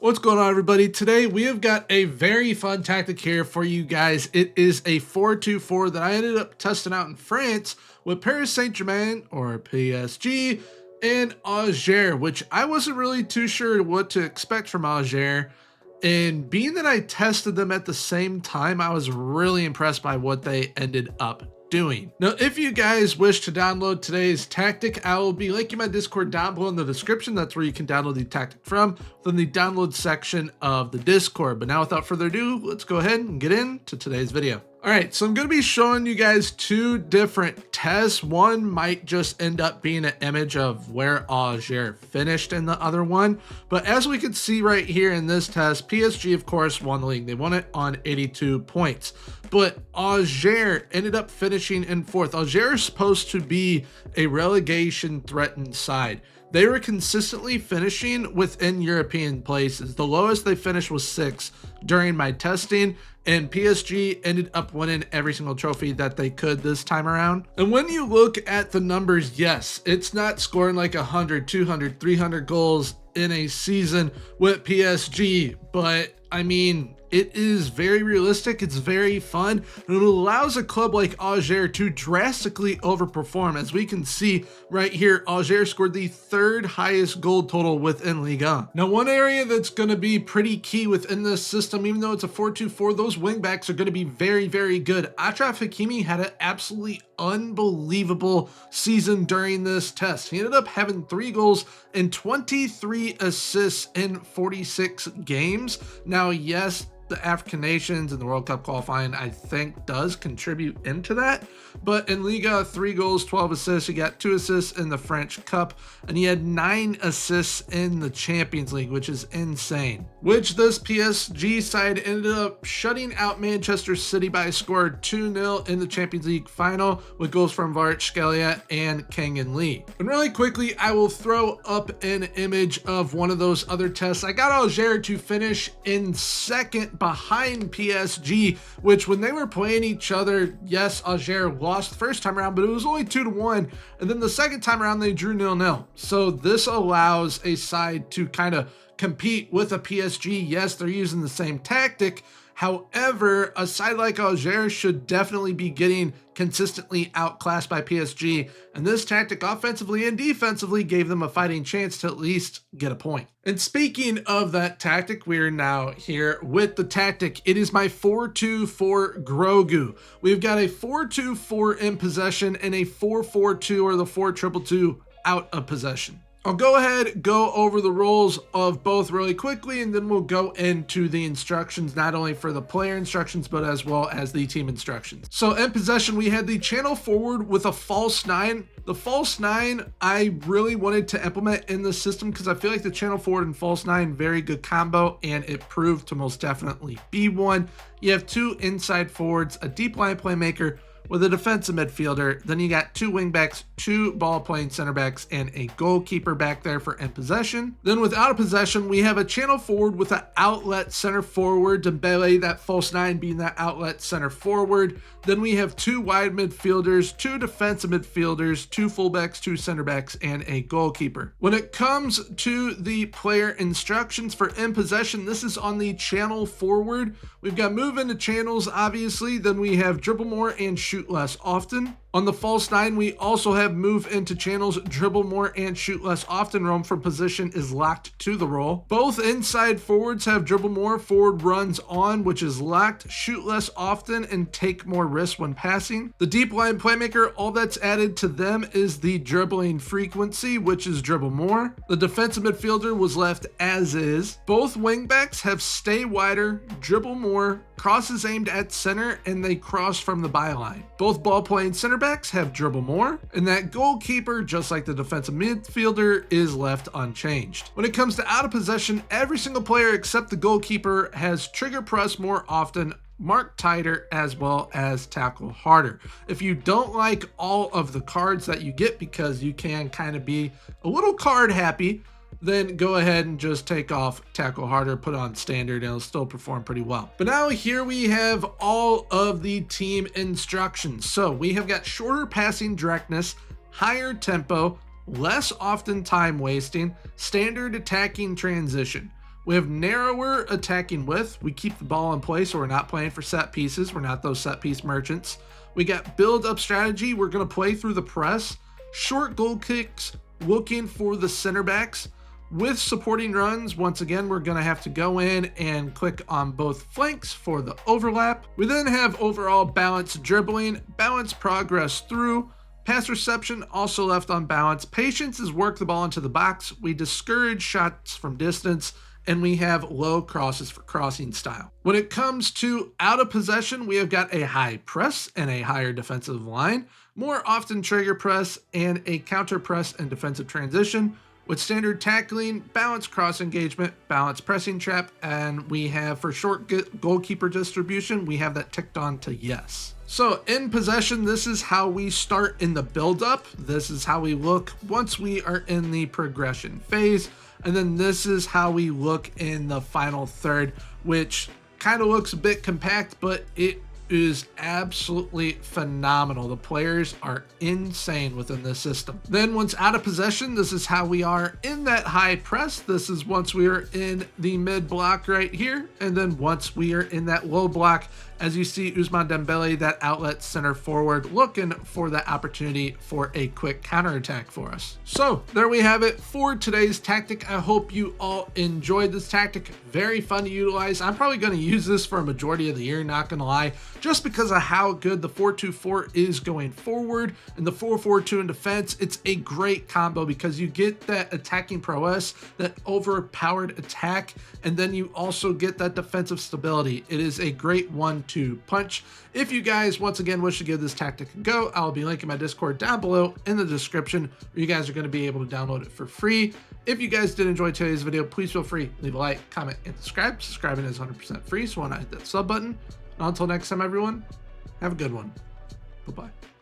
What's going on, everybody? Today we have got a very fun tactic here for you guys. It is a 4-2-4 that I ended up testing out in France with Paris Saint-Germain, or PSG, and Auxerre, which I wasn't really too sure what to expect from Auxerre. And being that I tested them at the same time, I was really impressed by what they ended up doing. Now, if you guys wish to download today's tactic, I will be linking my Discord down below in the description. That's where you can download the tactic from, within the download section of the Discord. But now, without further ado, let's go ahead and get into today's video. All right, so I'm going to be showing you guys two different tests. One might just end up being an image of where Auxerre finished in the other one. But as we can see right here in this test, PSG, of course, won the league. They won it on 82 points. But Auxerre ended up finishing in fourth. Auxerre is supposed to be a relegation threatened side. They were consistently finishing within European places. The lowest they finished was 6 during my testing, and PSG ended up winning every single trophy that they could this time around. And when you look at the numbers, yes, it's not scoring like 100, 200, 300 goals in a season with PSG, but I mean, it is very realistic, it's very fun, and it allows a club like Auxerre to drastically overperform. As we can see right here, Auxerre scored the 3rd highest goal total within Ligue 1. Now, one area that's going to be pretty key within this system, even though it's a 4-2-4, those wingbacks are going to be very, very good. Achraf Hakimi had an absolutely unbelievable season during this test. He ended up having 3 goals and 23 assists in 46 games. Now, yes, the African nations and the World Cup qualifying, I think, does contribute into that. But in Liga, 3 goals, 12 assists. He got 2 assists in the French Cup, and he had 9 assists in the Champions League, which is insane. Which this PSG side ended up shutting out Manchester City by a score 2-0 in the Champions League final, with goals from Kvaratskhelia and Kang-in Lee. And really quickly, I will throw up an image of one of those other tests. I got Auxerre to finish in second behind PSG, which when they were playing each other, yes, Auxerre lost the first time around, but it was only 2-1, and then the second time around they drew 0-0. So this allows a side to kind of compete with a PSG. Yes, they're using the same tactic. However, a side like Auxerre should definitely be getting consistently outclassed by PSG, and this tactic offensively and defensively gave them a fighting chance to at least get a point. And speaking of that tactic, we're now here with the tactic. It is my 4-2-4 Grogu. We've got a 4-2-4 in possession and a 4-4-2, or the 4-2-2 out of possession. I'll go ahead, go over the roles of both really quickly, and then we'll go into the instructions, not only for the player instructions, but as well as the team instructions. So in possession, we had the channel forward with a false 9. The false 9, I really wanted to implement in this system because I feel like the channel forward and false 9, very good combo, and it proved to most definitely be one. You have 2 inside forwards, a deep line playmaker, with a defensive midfielder. Then you got 2 wingbacks, 2 ball-playing center backs, and a goalkeeper back there for in possession. Then without a possession, we have a channel forward with an outlet center forward, Dembele, that false 9 being that outlet center forward. Then we have 2 wide midfielders, 2 defensive midfielders, 2 fullbacks, 2 center backs, and a goalkeeper. When it comes to the player instructions for in possession, this is on the channel forward. We've got move into channels, obviously. Then we have dribble more and shoot less often. On the false 9, we also have move into channels, dribble more, and shoot less often. Roam from position is locked to the role. Both inside forwards have dribble more, forward runs on, which is locked, shoot less often, and take more risks when passing. The deep line playmaker, all that's added to them is the dribbling frequency, which is dribble more. The defensive midfielder was left as is. Both wingbacks have stay wider, dribble more, crosses aimed at center, and they cross from the byline. Both ball playing center backs have dribble more, and that goalkeeper, just like the defensive midfielder, is left unchanged. When it comes to out of possession, every single player except the goalkeeper has trigger press more often, mark tighter, as well as tackle harder. If you don't like all of the cards that you get, because you can kind of be a little card happy, then go ahead and just take off tackle harder, put on standard, and it'll still perform pretty well. But now here we have all of the team instructions. So we have got shorter passing directness, higher tempo, less often time wasting, standard attacking transition. We have narrower attacking width. We keep the ball in place, so we're not playing for set pieces. We're not those set piece merchants. We got build up strategy. We're going to play through the press. Short goal kicks, looking for the center backs. With supporting runs, once again, we're going to have to go in and click on both flanks for the overlap. We then have overall balanced dribbling, balanced progress through, pass reception also left on balance. Patience is work the ball into the box. We discourage shots from distance, and we have low crosses for crossing style. When it comes to out of possession, we have got a high press and a higher defensive line, more often trigger press and a counter press and defensive transition. With standard tackling, balanced cross engagement, balanced pressing trap, and we have for short goalkeeper distribution, we have that ticked on to yes. So in possession, this is how we start in the build up. This is how we look once we are in the progression phase. And then this is how we look in the final third, which kind of looks a bit compact, but it is absolutely phenomenal. The players are insane within this system. Then once out of possession, this is how we are in that high press. This is once we are in the mid block right here. And then once we are in that low block, as you see Ousmane Dembele, that outlet center forward, looking for that opportunity for a quick counterattack for us. So there we have it for today's tactic. I hope you all enjoyed this tactic. Very fun to utilize. I'm probably going to use this for a majority of the year, not going to lie, just because of how good the 4-2-4 is going forward and the 4-4-2 in defense. It's a great combo because you get that attacking prowess, that overpowered attack, and then you also get that defensive stability. It is a great 1-2 punch. If you guys once again wish to give this tactic a go, I'll be linking my Discord down below in the description, where you guys are going to be able to download it for free. If you guys did enjoy today's video, please feel free to leave a like, comment, and subscribe. Subscribing is 100% free, so why not hit that sub button. And until next time, everyone, have a good one. Bye-bye.